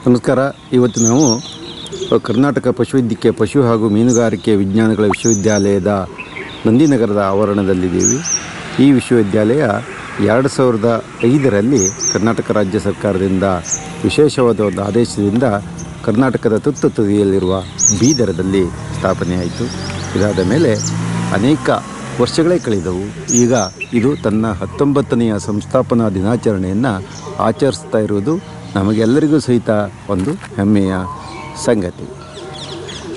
ನಮಸ್ಕಾರ. ಇವತ್ತು ನಾವು ಕರ್ನಾಟಕ ಪಶುವೈದ್ಯಕೀಯ ಪಶು ಹಾಗೂ ಮೀನುಗಾರಿಕೆ ವಿಜ್ಞಾನಗಳ ವಿಶ್ವವಿದ್ಯಾಲಯದ ನಂದಿನಗರದ ಆವರಣದಲ್ಲಿದ್ದೀವಿ. ಈ ವಿಶ್ವವಿದ್ಯಾಲಯ 2005ರಲ್ಲಿ ಕರ್ನಾಟಕ ರಾಜ್ಯ ಸರ್ಕಾರದಿಂದ ವಿಶೇಷವಾದ ಒಂದು ಆದೇಶದಿಂದ ಕರ್ನಾಟಕದ ತುತ್ತ ತುದಿಯಲ್ಲಿರುವ ಬೀದರದಲ್ಲಿ ಸ್ಥಾಪನೆಯಾಯಿತು. ಇದಾದ ಮೇಲೆ ಅನೇಕ ವರ್ಷಗಳೇ ಕಳೆದವು. ಈಗ ಇದು ತನ್ನ 19ನೆಯ ಸಂಸ್ಥಾಪನಾ ದಿನಾಚರಣೆಯನ್ನು ಆಚರಿಸ್ತಾ ಇರುವುದು ನಮಗೆಲ್ಲರಿಗೂ ಸಹಿತ ಒಂದು ಹೆಮ್ಮೆಯ ಸಂಗತಿ.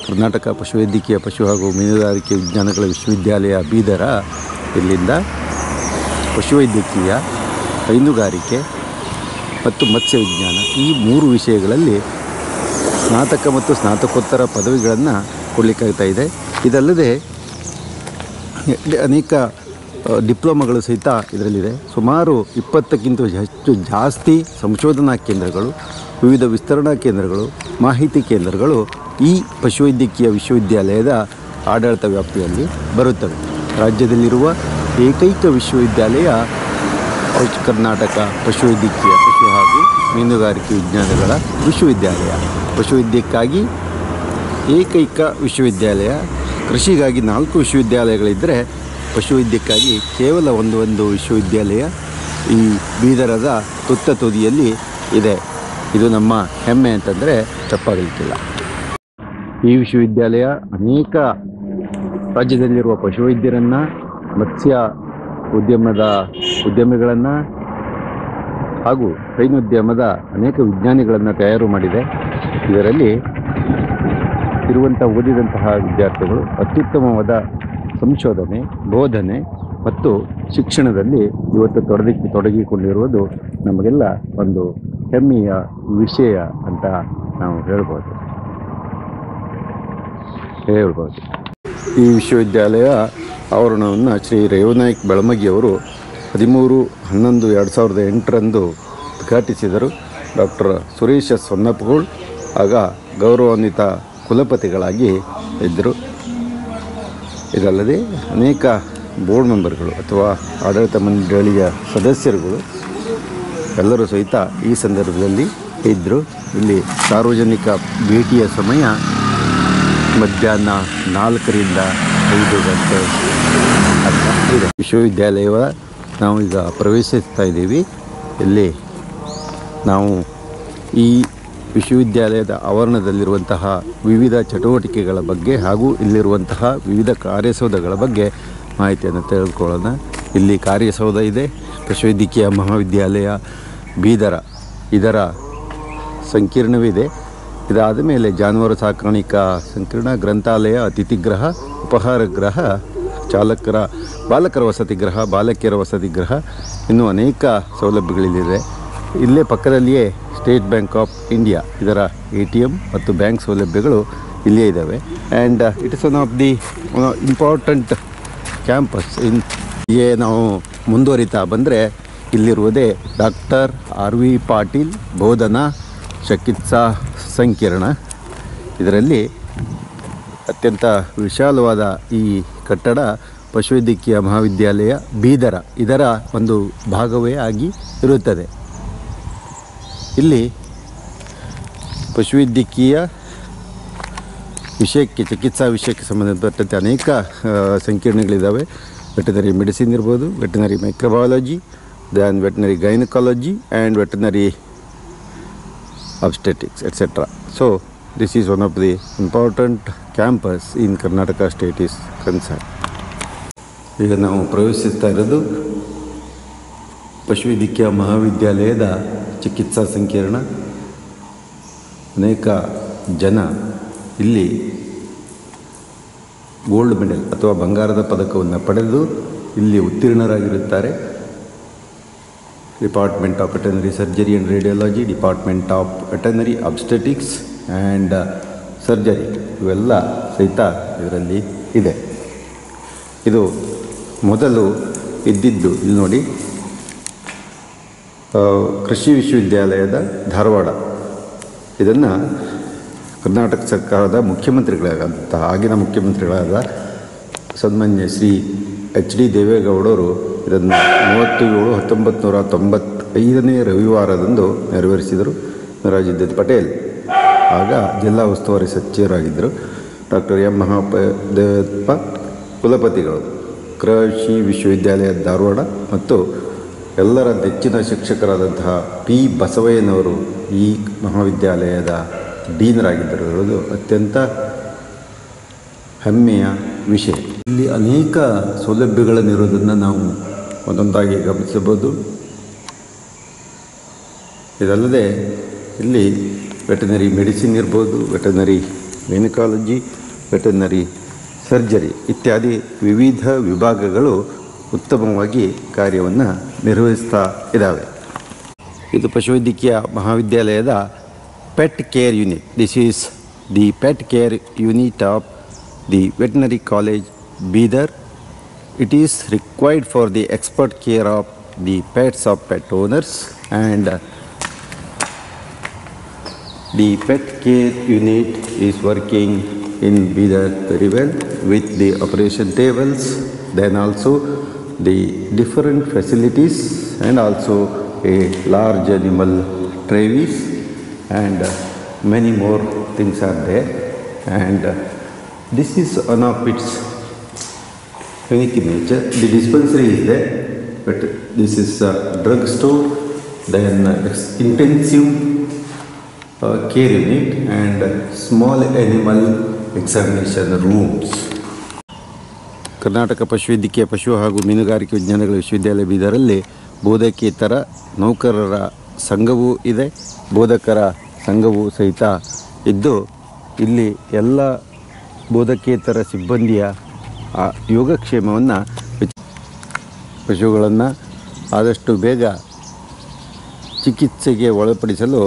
ಕರ್ನಾಟಕ ಪಶುವೈದ್ಯಕೀಯ ಪಶು ಹಾಗೂ ಮೀನುಗಾರಿಕೆ ವಿಜ್ಞಾನಗಳ ವಿಶ್ವವಿದ್ಯಾಲಯ ಬೀದರ ಇಲ್ಲಿಂದ ಪಶುವೈದ್ಯಕೀಯ, ಹೈನುಗಾರಿಕೆ ಮತ್ತು ಮತ್ಸ್ಯ ವಿಜ್ಞಾನ ಈ 3 ವಿಷಯಗಳಲ್ಲಿ ಸ್ನಾತಕ ಮತ್ತು ಸ್ನಾತಕೋತ್ತರ ಪದವಿಗಳನ್ನು ಕೊಡಲಿಕ್ಕಾಗ್ತಾ ಇದೆ. ಇದಲ್ಲದೆ ಅನೇಕ ಡಿಪ್ಲೊಮಾಗಳು ಸಹಿತ ಇದರಲ್ಲಿದೆ. ಸುಮಾರು 20ಕ್ಕಿಂತ ಹೆಚ್ಚು ಜಾಸ್ತಿ ಸಂಶೋಧನಾ ಕೇಂದ್ರಗಳು, ವಿವಿಧ ವಿಸ್ತರಣಾ ಕೇಂದ್ರಗಳು, ಮಾಹಿತಿ ಕೇಂದ್ರಗಳು ಈ ಪಶುವೈದ್ಯಕೀಯ ವಿಶ್ವವಿದ್ಯಾಲಯದ ಆಡಳಿತ ವ್ಯಾಪ್ತಿಯಲ್ಲಿ ಬರುತ್ತವೆ. ರಾಜ್ಯದಲ್ಲಿರುವ ಏಕೈಕ ವಿಶ್ವವಿದ್ಯಾಲಯ ಕರ್ನಾಟಕ ಪಶುವೈದ್ಯಕೀಯ ಪಶು ಹಾಗೂ ಮೀನುಗಾರಿಕೆ ವಿಜ್ಞಾನಗಳ ವಿಶ್ವವಿದ್ಯಾಲಯ. ಪಶುವೈದ್ಯಕ್ಕಾಗಿ ಏಕೈಕ ವಿಶ್ವವಿದ್ಯಾಲಯ. ಕೃಷಿಗಾಗಿ 4 ವಿಶ್ವವಿದ್ಯಾಲಯಗಳಿದ್ದರೆ ಪಶುವೈದ್ಯಕ್ಕಾಗಿ ಕೇವಲ ಒಂದು ವಿಶ್ವವಿದ್ಯಾಲಯ ಈ ಬೀದರದ ತುತ್ತ ತುದಿಯಲ್ಲಿ ಇದೆ. ಇದು ನಮ್ಮ ಹೆಮ್ಮೆ ಅಂತಂದರೆ ತಪ್ಪಾಗಲಿಕ್ಕಿಲ್ಲ. ಈ ವಿಶ್ವವಿದ್ಯಾಲಯ ಅನೇಕ ರಾಜ್ಯದಲ್ಲಿರುವ ಪಶುವೈದ್ಯರನ್ನು, ಮತ್ಸ್ಯ ಉದ್ಯಮಿಗಳನ್ನು ಹಾಗೂ ಹೈನುದ್ಯಮದ ಅನೇಕ ವಿಜ್ಞಾನಿಗಳನ್ನು ತಯಾರು ಮಾಡಿದೆ. ಇದರಲ್ಲಿ ಓದಿದಂತಹ ವಿದ್ಯಾರ್ಥಿಗಳು ಅತ್ಯುತ್ತಮವಾದ ಸಂಶೋಧನೆ, ಬೋಧನೆ ಮತ್ತು ಶಿಕ್ಷಣದಲ್ಲಿ ಇವತ್ತು ತೊಡಗಿಕೊಂಡಿರುವುದು ನಮಗೆಲ್ಲ ಒಂದು ಹೆಮ್ಮೆಯ ವಿಷಯ ಅಂತ ನಾವು ಹೇಳ್ಬೋದು. ಈ ವಿಶ್ವವಿದ್ಯಾಲಯ ಆವರಣವನ್ನು ಶ್ರೀ ರೇವನಾಯಕ್ ಬೆಳಮಗಿಯವರು 13/11/2008ರಂದು ಉದ್ಘಾಟಿಸಿದರು. ಡಾಕ್ಟರ್ ಸುರೇಶ ಸೊನ್ನಪ್ಪಗೋಳ್ ಆಗ ಗೌರವಾನ್ವಿತ ಕುಲಪತಿಗಳಾಗಿ ಇದ್ದರು. ಇದಲ್ಲದೆ ಅನೇಕ ಬೋರ್ಡ್ ಮೆಂಬರ್ಗಳು ಅಥವಾ ಆಡಳಿತ ಮಂಡಳಿಯ ಸದಸ್ಯರುಗಳು ಎಲ್ಲರೂ ಸಹಿತ ಈ ಸಂದರ್ಭದಲ್ಲಿ ಇದ್ದರು. ಇಲ್ಲಿ ಸಾರ್ವಜನಿಕ ಭೇಟಿಯ ಸಮಯ ಮಧ್ಯಾಹ್ನ 4ರಿಂದ 5 ಗಂಟೆ ಅಂತ ಇದೆ. ವಿಶ್ವವಿದ್ಯಾಲಯ ನಾವು ಈಗ ಪ್ರವೇಶಿಸ್ತಾ ಇದ್ದೀವಿ. ಇಲ್ಲಿ ನಾವು ಈ ವಿಶ್ವವಿದ್ಯಾಲಯದ ಆವರಣದಲ್ಲಿರುವಂತಹ ವಿವಿಧ ಚಟುವಟಿಕೆಗಳ ಬಗ್ಗೆ ಹಾಗೂ ಇಲ್ಲಿರುವಂತಹ ವಿವಿಧ ಕಾರ್ಯಸೌಧಗಳ ಬಗ್ಗೆ ಮಾಹಿತಿಯನ್ನು ತೆಗೆದುಕೊಳ್ಳೋಣ. ಇಲ್ಲಿ ಕಾರ್ಯಸೌಧ ಇದೆ. ಪಶುವೈದ್ಯಕೀಯ ಮಹಾವಿದ್ಯಾಲಯ ಬೀದರ ಇದರ ಸಂಕೀರ್ಣವಿದೆ. ಇದಾದ ಮೇಲೆ ಜಾನುವಾರು ಸಾಕಾಣಿಕಾ ಸಂಕೀರ್ಣ, ಗ್ರಂಥಾಲಯ, ಅತಿಥಿಗೃಹ, ಉಪಹಾರ ಗೃಹ, ಬಾಲಕರ ವಸತಿ ಗೃಹ, ಬಾಲಕಿಯರ ವಸತಿ ಗೃಹ, ಇನ್ನೂ ಅನೇಕ ಸೌಲಭ್ಯಗಳಿದೆ. ಇಲ್ಲೇ ಪಕ್ಕದಲ್ಲಿಯೇ ಸ್ಟೇಟ್ ಬ್ಯಾಂಕ್ ಆಫ್ ಇಂಡಿಯಾ ಇದರ ATM ಮತ್ತು ಬ್ಯಾಂಕ್ ಸೌಲಭ್ಯಗಳು ಇಲ್ಲೇ ಇದ್ದಾವೆ. And it is one of the important campus. ನಾವು ಮುಂದುವರಿತಾ ಬಂದರೆ ಇಲ್ಲಿರುವುದೇ ಡಾಕ್ಟರ್ RV ಪಾಟೀಲ್ ಬೋಧನಾ ಚಿಕಿತ್ಸಾ ಸಂಕೀರ್ಣ. ಇದರಲ್ಲಿ ಅತ್ಯಂತ ವಿಶಾಲವಾದ ಈ ಕಟ್ಟಡ ಪಶುವೈದ್ಯಕೀಯ ಮಹಾವಿದ್ಯಾಲಯ ಬೀದರ ಇದರ ಒಂದು ಭಾಗವೇ ಆಗಿ ಇರುತ್ತದೆ. ಇಲ್ಲಿ ಪಶುವೈದ್ಯಕೀಯ ವಿಷಯಕ್ಕೆ, ಚಿಕಿತ್ಸಾ ವಿಷಯಕ್ಕೆ ಸಂಬಂಧಪಟ್ಟಂತೆ ಅನೇಕ ಸಂಕೀರ್ಣಗಳಿದ್ದಾವೆ. ವೆಟನರಿ ಮೆಡಿಸಿನ್ ಇರ್ಬೋದು, veterinary microbiology, then veterinary gynaecology and veterinary obstetrics etc. So this is one of the important campus in Karnataka state is concerned. ಈಗ ನಾವು ಪ್ರವೇಶಿಸ್ತಾ ಇರೋದು ಪಶುವೈದ್ಯಕೀಯ ಮಹಾವಿದ್ಯಾಲಯದ ಚಿಕಿತ್ಸಾ ಸಂಕೀರ್ಣ. ಅನೇಕ ಜನ ಇಲ್ಲಿ ಗೋಲ್ಡ್ ಮೆಡಲ್ ಅಥವಾ ಬಂಗಾರದ ಪದಕವನ್ನು ಪಡೆದು ಇಲ್ಲಿ ಉತ್ತೀರ್ಣರಾಗಿರುತ್ತಾರೆ. Department of veterinary surgery and radiology, department of veterinary obstetrics and surgery ಇವೆಲ್ಲ ಸಹಿತ ಇದರಲ್ಲಿ ಇದೆ. ಇದು ಮೊದಲು ಇದ್ದಿದ್ದು ಇಲ್ಲಿ ನೋಡಿ, ಕೃಷಿ ವಿಶ್ವವಿದ್ಯಾಲಯದ ಧಾರವಾಡ. ಇದನ್ನು ಕರ್ನಾಟಕ ಸರ್ಕಾರದ ಆಗಿನ ಮುಖ್ಯಮಂತ್ರಿಗಳಾದ ಸನ್ಮಾನ್ಯ ಶ್ರೀ HD ದೇವೇಗೌಡರು ಇದನ್ನು 37/1995 ರವಿವಾರದಂದು ನೆರವೇರಿಸಿದರು. ರಾಜಿಂದರ್ ಪಟೇಲ್ ಆಗ ಜಿಲ್ಲಾ ಉಸ್ತುವಾರಿ ಸಚಿವರಾಗಿದ್ದರು. ಡಾಕ್ಟರ್ ಎಂ ಮಹಾದೇವಪ್ಪ ಕುಲಪತಿಗಳು, ಕೃಷಿ ವಿಶ್ವವಿದ್ಯಾಲಯ ಧಾರವಾಡ, ಮತ್ತು ಎಲ್ಲರ ನೆಚ್ಚಿನ ಶಿಕ್ಷಕರಾದಂತಹ ಪಿ ಬಸವಯ್ಯನವರು ಈ ಮಹಾವಿದ್ಯಾಲಯದ ಡೀನರಾಗಿದ್ದರು ಹೇಳೋದು ಅತ್ಯಂತ ಹೆಮ್ಮೆಯ ವಿಷಯ. ಇಲ್ಲಿ ಅನೇಕ ಸೌಲಭ್ಯಗಳನ್ನಿರೋದನ್ನು ನಾವು ಒಂದೊಂದಾಗಿ ಗಮನಿಸಬಹುದು. ಇದಲ್ಲದೆ ಇಲ್ಲಿ ವೆಟರ್ನರಿ ಮೆಡಿಸಿನ್ ಇರ್ಬೋದು, ವೆಟರ್ನರಿ ಗೈನಕಾಲಜಿ, ವೆಟರ್ನರಿ ಸರ್ಜರಿ ಇತ್ಯಾದಿ ವಿವಿಧ ವಿಭಾಗಗಳು ಉತ್ತಮವಾಗಿ ಕಾರ್ಯವನ್ನು ನಿರ್ವಹಿಸ್ತಾ ಇದ್ದಾವೆ. ಇದು ಪಶುವೈದ್ಯಕೀಯ ಮಹಾವಿದ್ಯಾಲಯದ pet care unit. This is the pet care unit of the veterinary college Bidar. It is required for the expert care of the pets of pet owners, and the pet care unit is working in Bidar very well with the operation tables, then also the different facilities, and also a large animal trays, and many more things are there. And this is one of its unique in nature. The dispensary is there, but this is a drug store, then intensive care unit, and small animal examination rooms. Karnataka ಪಶುವೈದ್ಯಕೀಯ ಪಶು ಹಾಗೂ ಮೀನುಗಾರಿಕೆ ವಿಜ್ಞಾನಗಳ ವಿಶ್ವವಿದ್ಯಾಲಯ ಬೀದರಲ್ಲಿ ಬೋಧಕೇತರ ನೌಕರರ ಸಂಘವೂ ಇದೆ, ಬೋಧಕರ ಸಂಘವೂ ಸಹಿತ ಇದ್ದು, ಇಲ್ಲಿ ಎಲ್ಲ ಬೋಧಕೇತರ ಸಿಬ್ಬಂದಿಯ ಯೋಗಕ್ಷೇಮವನ್ನು, ಪಶುಗಳನ್ನು ಆದಷ್ಟು ಬೇಗ ಚಿಕಿತ್ಸೆಗೆ ಒಳಪಡಿಸಲು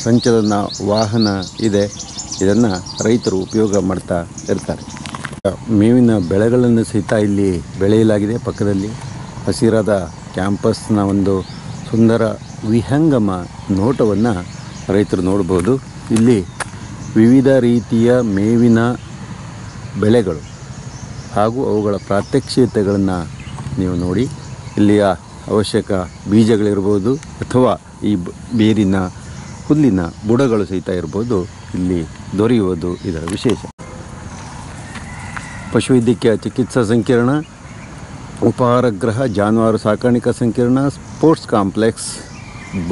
ಸಂಚಲನ ವಾಹನ ಇದೆ. ಇದನ್ನು ರೈತರು ಉಪಯೋಗ ಮಾಡ್ತಾ ಇರ್ತಾರೆ. ಮೇವಿನ ಬೆಳೆಗಳನ್ನು ಸಹಿತ ಇಲ್ಲಿ ಬೆಳೆಯಲಾಗಿದೆ. ಪಕ್ಕದಲ್ಲಿ ಹಸಿರಾದ ಕ್ಯಾಂಪಸ್ನ ಒಂದು ಸುಂದರ ವಿಹಂಗಮ ನೋಟವನ್ನು ರೈತರು ನೋಡ್ಬೋದು. ಇಲ್ಲಿ ವಿವಿಧ ರೀತಿಯ ಮೇವಿನ ಬೆಳೆಗಳು ಹಾಗೂ ಅವುಗಳ ಪ್ರಾತ್ಯಕ್ಷಿತೆಗಳನ್ನು ನೀವು ನೋಡಿ, ಇಲ್ಲಿಯ ಅವಶ್ಯಕ ಬೀಜಗಳಿರ್ಬೋದು ಅಥವಾ ಈ ಬೇರಿನ ಹುಲ್ಲಿನ ಬುಡಗಳು ಸಹಿತ ಇರ್ಬೋದು, ಇಲ್ಲಿ ದೊರೆಯುವುದು ಇದರ ವಿಶೇಷ. ಪಶುವೈದ್ಯಕೀಯ ಚಿಕಿತ್ಸಾ ಸಂಕೀರ್ಣ, ಉಪಹಾರಗೃಹ, ಜಾನುವಾರು ಸಾಕಾಣಿಕಾ ಸಂಕೀರ್ಣ, sports complex,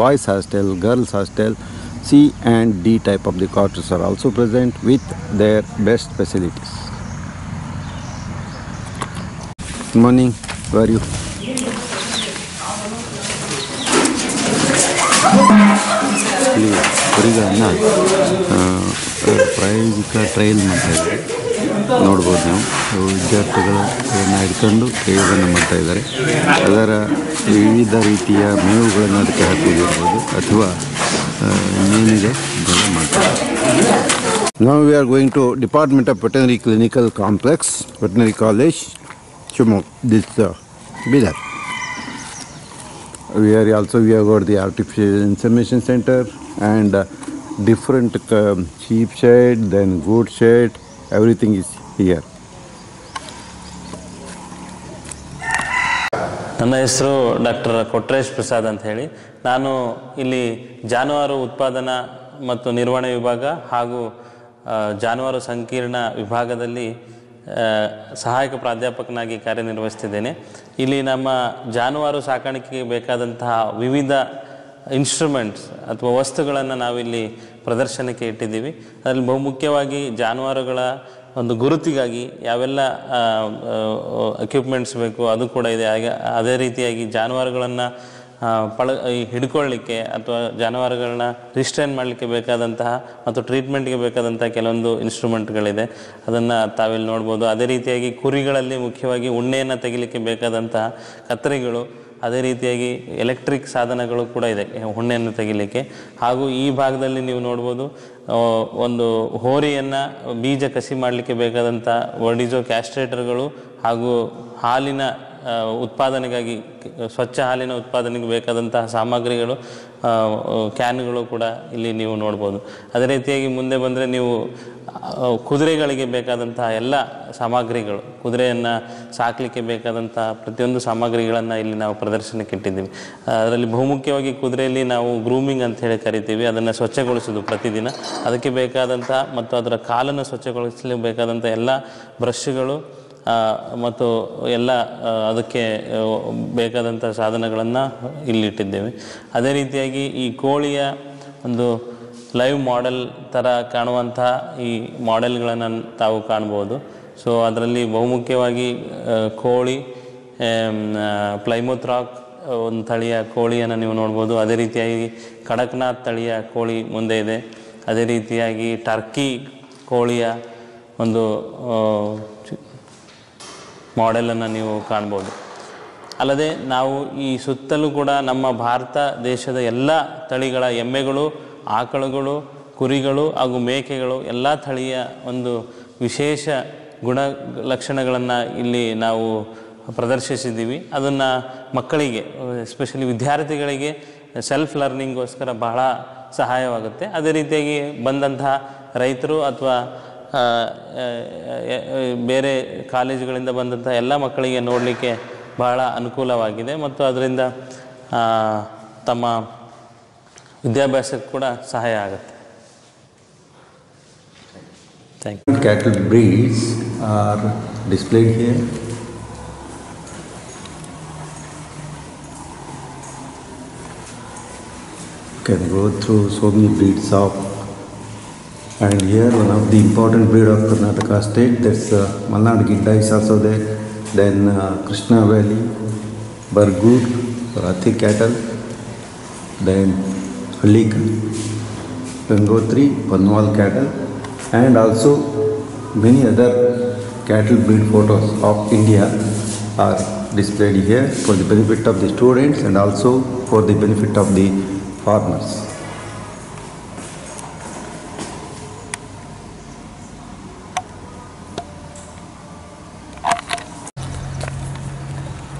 boys hostel, girls hostel, C and D type of the quarters are also present with their best facilities. Good morning, where are you? ಇಲ್ಲಿ ಕುರಿಗಳನ್ನು ಪ್ರಾಯೋಗಿಕ ಟ್ರಯಲ್ ಮಾಡ್ತಾಯಿದ್ದಾರೆ, ನೋಡ್ಬೋದು ನೀವು. ವಿದ್ಯಾರ್ಥಿಗಳನ್ನು ಹಿಡ್ಕೊಂಡು ಪ್ರಯೋಗವನ್ನು ಮಾಡ್ತಾಯಿದ್ದಾರೆ. ಅದರ ವಿವಿಧ ರೀತಿಯ ಮೇವುಗಳನ್ನು ಅದಕ್ಕೆ ಹಾಕುವುದಿರ್ಬೋದು ಅಥವಾ ಇನ್ನೇನಿದೆ ಇದೆಲ್ಲ ಮಾಡ್ತಾರೆ. Now we are going to Department of Veterinary Clinical Complex, Veterinary College, this Bidar. We have got the Artificial Insemination Center and different sheep shed, then goat shed, everything is here. ನನ್ನ ಹೆಸರು doctor Kotresh Prasad ಅಂತ ಹೇಳಿ. ನಾನು ಇಲ್ಲಿ ಜಾನುವಾರು ಉತ್ಪಾದನಾ ಮತ್ತು ನಿರ್ವಹಣೆ ವಿಭಾಗ ಹಾಗೂ ಜಾನುವಾರು ಸಂಕೀರ್ಣ ವಿಭಾಗದಲ್ಲಿ ಸಹಾಯಕ ಪ್ರಾಧ್ಯಾಪಕನಾಗಿ ಕಾರ್ಯನಿರ್ವಹಿಸ್ತಿದ್ದೇನೆ. ಇಲ್ಲಿ ನಮ್ಮ ಜಾನುವಾರು ಸಾಕಾಣಿಕೆಗೆ ಬೇಕಾದಂತಹ ವಿವಿಧ ಇನ್ಸ್ಟ್ರೂಮೆಂಟ್ಸ್ ಅಥವಾ ವಸ್ತುಗಳನ್ನು ನಾವಿಲ್ಲಿ ಪ್ರದರ್ಶನಕ್ಕೆ ಇಟ್ಟಿದ್ದೀವಿ. ಅದರಲ್ಲಿ ಬಹುಮುಖ್ಯವಾಗಿ ಜಾನುವಾರುಗಳ ಒಂದು ಗುರುತಿಗಾಗಿ ಯಾವೆಲ್ಲ ಎಕ್ವಿಪ್ಮೆಂಟ್ಸ್ ಬೇಕು ಅದು ಕೂಡ ಇದೆ. ಹಾಗೆ ಅದೇ ರೀತಿಯಾಗಿ ಜಾನುವಾರುಗಳನ್ನು ಹಿಡ್ಕೊಳ್ಳಿಕ್ಕೆ ಅಥವಾ ಜಾನುವಾರುಗಳನ್ನ ರಿಸ್ಟ್ರೈನ್ ಮಾಡಲಿಕ್ಕೆ ಬೇಕಾದಂತಹ ಮತ್ತು ಟ್ರೀಟ್ಮೆಂಟ್ಗೆ ಬೇಕಾದಂತಹ ಕೆಲವೊಂದು ಇನ್ಸ್ಟ್ರೂಮೆಂಟ್ಗಳಿದೆ, ಅದನ್ನು ತಾವಿಲ್ಲಿ ನೋಡ್ಬೋದು. ಅದೇ ರೀತಿಯಾಗಿ ಕುರಿಗಳಲ್ಲಿ ಮುಖ್ಯವಾಗಿ ಉಣ್ಣೆಯನ್ನು ತೆಗಿಲಿಕ್ಕೆ ಬೇಕಾದಂತಹ ಕತ್ತರಿಗಳು, ಅದೇ ರೀತಿಯಾಗಿ ಎಲೆಕ್ಟ್ರಿಕ್ ಸಾಧನಗಳು ಕೂಡ ಇದೆ ಉಣ್ಣೆಯನ್ನು ತೆಗಿಲಿಕ್ಕೆ. ಹಾಗೂ ಈ ಭಾಗದಲ್ಲಿ ನೀವು ನೋಡ್ಬೋದು ಒಂದು ಹೋರಿಯನ್ನು ಬೀಜ ಕಸಿ ಮಾಡಲಿಕ್ಕೆ ಬೇಕಾದಂಥ ವರ್ಡಿಜೋ ಕ್ಯಾಸ್ಟ್ರೇಟರ್ಗಳು ಹಾಗೂ ಹಾಲಿನ ಉತ್ಪಾದನೆಗಾಗಿ ಸ್ವಚ್ಛ ಹಾಲಿನ ಉತ್ಪಾದನೆಗೆ ಬೇಕಾದಂತಹ ಸಾಮಗ್ರಿಗಳು, ಕ್ಯಾನ್ಗಳು ಕೂಡ ಇಲ್ಲಿ ನೀವು ನೋಡ್ಬೋದು. ಅದೇ ರೀತಿಯಾಗಿ ಮುಂದೆ ಬಂದರೆ ನೀವು ಕುದುರೆಗಳಿಗೆ ಬೇಕಾದಂತಹ ಎಲ್ಲ ಸಾಮಗ್ರಿಗಳು, ಕುದುರೆಯನ್ನು ಸಾಕಲಿಕ್ಕೆ ಬೇಕಾದಂಥ ಪ್ರತಿಯೊಂದು ಸಾಮಗ್ರಿಗಳನ್ನು ಇಲ್ಲಿ ನಾವು ಪ್ರದರ್ಶನಕ್ಕೆ ಇಟ್ಟಿದ್ದೀವಿ. ಅದರಲ್ಲಿ ಬಹುಮುಖ್ಯವಾಗಿ ಕುದುರೆಯಲ್ಲಿ ನಾವು ಗ್ರೂಮಿಂಗ್ ಅಂತ ಹೇಳಿ ಕರಿತೀವಿ, ಅದನ್ನು ಸ್ವಚ್ಛಗೊಳಿಸೋದು ಪ್ರತಿದಿನ. ಅದಕ್ಕೆ ಬೇಕಾದಂಥ ಮತ್ತು ಅದರ ಕಾಲನ್ನು ಸ್ವಚ್ಛಗೊಳಿಸಲು ಬೇಕಾದಂಥ ಎಲ್ಲ ಬ್ರಷ್ಗಳು ಮತ್ತು ಎಲ್ಲ ಅದಕ್ಕೆ ಬೇಕಾದಂಥ ಸಾಧನಗಳನ್ನು ಇಲ್ಲಿಟ್ಟಿದ್ದೇವೆ. ಅದೇ ರೀತಿಯಾಗಿ ಈ ಕೋಳಿಯ ಒಂದು ಲೈವ್ ಮಾಡೆಲ್ ಥರ ಕಾಣುವಂಥ ಈ ಮಾಡೆಲ್ಗಳನ್ನು ತಾವು ಕಾಣ್ಬೋದು. ಸೊ ಅದರಲ್ಲಿ ಬಹುಮುಖ್ಯವಾಗಿ ಕೋಳಿ, ಪ್ಲೈಮೌತ್ ರಾಕ್ ಒಂದು ತಳಿಯ ಕೋಳಿಯನ್ನು ನೀವು ನೋಡ್ಬೋದು. ಅದೇ ರೀತಿಯಾಗಿ ಕಡಕ್ನಾಥ್ ತಳಿಯ ಕೋಳಿ ಮುಂದೆ ಇದೆ. ಅದೇ ರೀತಿಯಾಗಿ ಟರ್ಕಿ ಕೋಳಿಯ ಒಂದು ಮಾಡೆಲನ್ನು ನೀವು ಕಾಣ್ಬೋದು. ಅಲ್ಲದೆ ನಾವು ಈ ಸುತ್ತಲೂ ಕೂಡ ನಮ್ಮ ಭಾರತ ದೇಶದ ಎಲ್ಲ ತಳಿಗಳ ಎಮ್ಮೆಗಳು, ಆಕಳುಗಳು, ಕುರಿಗಳು ಹಾಗೂ ಮೇಕೆಗಳು ಎಲ್ಲ ತಳಿಯ ಒಂದು ವಿಶೇಷ ಗುಣ ಲಕ್ಷಣಗಳನ್ನು ಇಲ್ಲಿ ನಾವು ಪ್ರದರ್ಶಿಸಿದ್ದೀವಿ. ಅದನ್ನು ಮಕ್ಕಳಿಗೆ, ಎಸ್ಪೆಷಲಿ ವಿದ್ಯಾರ್ಥಿಗಳಿಗೆ ಸೆಲ್ಫ್ ಲರ್ನಿಂಗ್ಗೋಸ್ಕರ ಬಹಳ ಸಹಾಯವಾಗುತ್ತೆ. ಅದೇ ರೀತಿಯಾಗಿ ಬಂದಂತಹ ರೈತರು ಅಥವಾ ಬೇರೆ ಕಾಲೇಜುಗಳಿಂದ ಬಂದಂಥ ಎಲ್ಲ ಮಕ್ಕಳಿಗೆ ನೋಡಲಿಕ್ಕೆ ಬಹಳ ಅನುಕೂಲವಾಗಿದೆ ಮತ್ತು ಅದರಿಂದ ತಮ್ಮ ವಿದ್ಯಾಭ್ಯಾಸಕ್ಕೆ ಕೂಡ ಸಹಾಯ ಆಗುತ್ತೆ. Thank you. Cattle breeds are displayed here. You can go through so many breeds of, and here one of the important breed of Karnataka state, that's Malnad Gidda is also there. Then Krishna Valley, Bargur, Rathi cattle, then Halika, Gangotri, Panwal cattle, and also many other cattle breed photos of India are displayed here for the benefit of the students and also for the benefit of the farmers.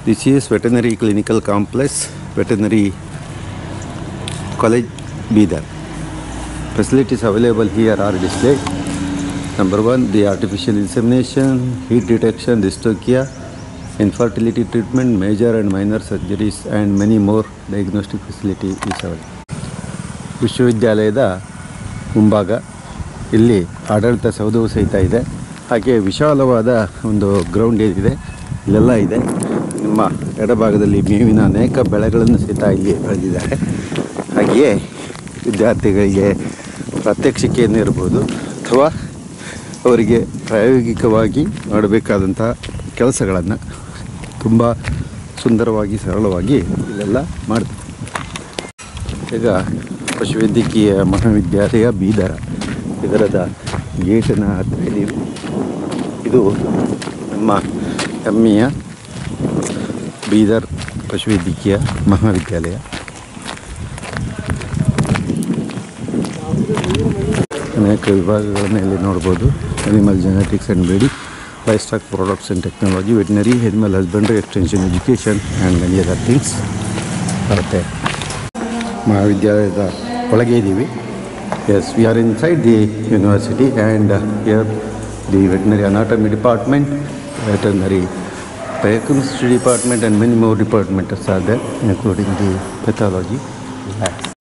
This is Veterinary Clinical Complex, Veterinary College, Bidar. Facilities available here are displayed. Number 1, the artificial insemination, heat detection, dystocia, infertility treatment, major and minor surgeries, and many more diagnostic facility is available. ವಿಶ್ವವಿದ್ಯಾಲಯದ ಮುಂಭಾಗ ಇಲ್ಲಿ ಆಡಳಿತ ಸೌಧವು ಸಹಿತ ಇದೆ. ಹಾಗೆ ವಿಶಾಲವಾದ ಒಂದು ground ಏನಿದೆ ಇಲ್ಲೆಲ್ಲ ಇದೆ. ನಿಮ್ಮ ಎಡಭಾಗದಲ್ಲಿ ಮೇವಿನ ಅನೇಕ ಬೆಳೆಗಳನ್ನು ಸಹಿತ ಇಲ್ಲಿ ಬೆಳೆದಿದ್ದಾರೆ. ಹಾಗೆಯೇ ವಿದ್ಯಾರ್ಥಿಗಳಿಗೆ ಪ್ರಾತ್ಯಕ್ಷಿಕೆಯನ್ನು ಇರ್ಬೋದು ಅಥವಾ ಅವರಿಗೆ ಪ್ರಾಯೋಗಿಕವಾಗಿ ಮಾಡಬೇಕಾದಂಥ ಕೆಲಸಗಳನ್ನು ತುಂಬ ಸುಂದರವಾಗಿ ಸರಳವಾಗಿ ಇಲ್ಲೆಲ್ಲ ಮಾಡ್ತಾರೆ. ಈಗ ಪಶುವೈದ್ಯಕೀಯ ಮಹಾವಿದ್ಯಾಲಯ ಬೀದರ ಇದರದ ಗೇಟನ್ನು ಹತ್ತಿರ ಇದ್ದೀವಿ. ಇದು ನಮ್ಮ ಹೆಮ್ಮೆಯ ಬೀದರ್ ಪಶುವೈದ್ಯಕೀಯ ಮಹಾವಿದ್ಯಾಲಯ. ಅನೇಕ ವಿಭಾಗಗಳನ್ನು ಇಲ್ಲಿ ನೋಡ್ಬೋದು. Animal genetics and breeding, livestock products and technology, veterinary, animal husbandry, extension education and many other things ಬರುತ್ತೆ. ಮಹಾವಿದ್ಯಾಲಯದ ಒಳಗೆ ಇದ್ದೀವಿ. Yes, we are inside the university and here the veterinary anatomy department, veterinary biochemistry department and many more departments are there, including the pathology lab.